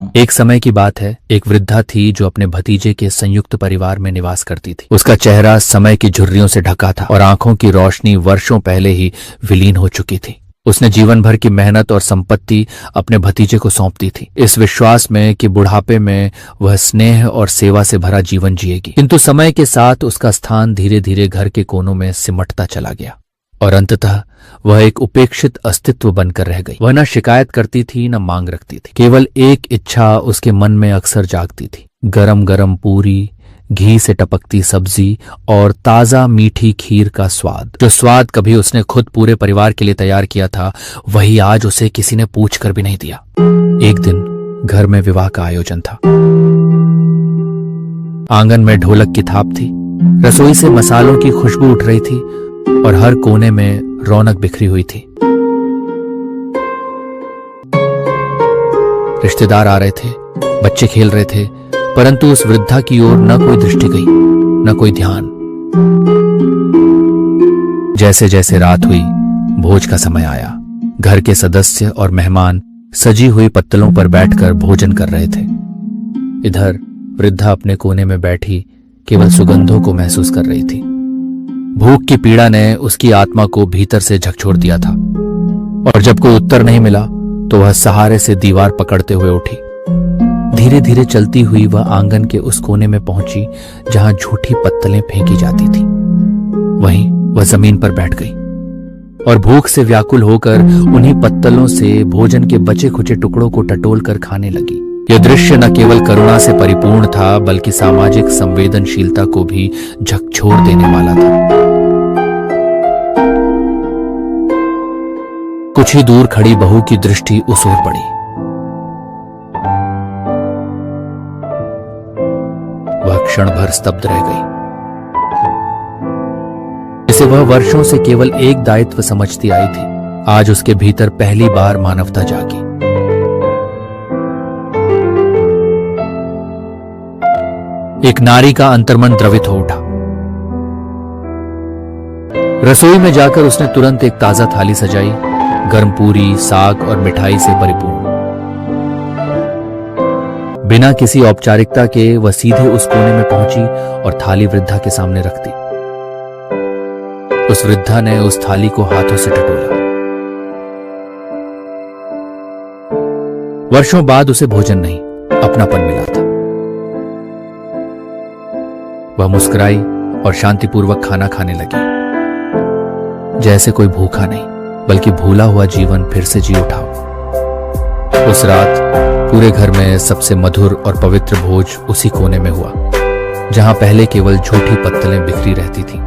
एक समय की बात है, एक वृद्धा थी जो अपने भतीजे के संयुक्त परिवार में निवास करती थी। उसका चेहरा समय की झुर्रियों से ढका था और आंखों की रोशनी वर्षों पहले ही विलीन हो चुकी थी। उसने जीवन भर की मेहनत और संपत्ति अपने भतीजे को सौंप दी थी, इस विश्वास में कि बुढ़ापे में वह स्नेह और सेवा से भरा जीवन जिएगी। किंतु समय के साथ उसका स्थान धीरे धीरे घर के कोनों में सिमटता चला गया और अंततः वह एक उपेक्षित अस्तित्व बनकर रह गई। वह न शिकायत करती थी न मांग रखती थी। केवल एक इच्छा उसके मन में अक्सर जागती थी, गरम गरम पूरी, घी से टपकती सब्जी और ताजा मीठी खीर का स्वाद। जो स्वाद कभी उसने खुद पूरे परिवार के लिए तैयार किया था, वही आज उसे किसी ने पूछ कर भी नहीं दिया। एक दिन घर में विवाह का आयोजन था। आंगन में ढोलक की थाप थी, रसोई से मसालों की खुशबू उठ रही थी और हर कोने में रौनक बिखरी हुई थी। रिश्तेदार आ रहे थे, बच्चे खेल रहे थे, परंतु उस वृद्धा की ओर न कोई दृष्टि गई, न कोई ध्यान। जैसे जैसे रात हुई, भोज का समय आया। घर के सदस्य और मेहमान सजी हुई पत्तलों पर बैठकर भोजन कर रहे थे। इधर वृद्धा अपने कोने में बैठी केवल सुगंधों को महसूस कर रही थी। भूख की पीड़ा ने उसकी आत्मा को भीतर से झकझोर दिया था और जब कोई उत्तर नहीं मिला तो वह सहारे से दीवार पकड़ते हुए उठी। धीरे धीरे चलती हुई वह आंगन के उस कोने में पहुंची जहां झूठी पत्तलें फेंकी जाती थी। वहीं वह जमीन पर बैठ गई और भूख से व्याकुल होकर उन्हीं पत्तलों से भोजन के बचे खुचे टुकड़ों को टटोल कर खाने लगी। यह दृश्य न केवल करुणा से परिपूर्ण था, बल्कि सामाजिक संवेदनशीलता को भी झकझोर देने वाला था। कुछ ही दूर खड़ी बहू की दृष्टि उस ओर पड़ी। वह क्षण भर स्तब्ध रह गई। इसे वह वर्षों से केवल एक दायित्व समझती आई थी, आज उसके भीतर पहली बार मानवता जागी। एक नारी का अंतर्मन द्रवित हो उठा। रसोई में जाकर उसने तुरंत एक ताजा थाली सजाई, गर्म पूरी, साग और मिठाई से परिपूर्ण। बिना किसी औपचारिकता के वह सीधे उस कोने में पहुंची और थाली वृद्धा के सामने रख दी। उस वृद्धा ने उस थाली को हाथों से टटोला। वर्षों बाद उसे भोजन नहीं, अपनापन मिला था। वह मुस्कुराई और शांतिपूर्वक खाना खाने लगी, जैसे कोई भूखा नहीं बल्कि भूला हुआ जीवन फिर से जी उठा। उस रात पूरे घर में सबसे मधुर और पवित्र भोज उसी कोने में हुआ, जहां पहले केवल झूठी पत्तलें बिखरी रहती थीं।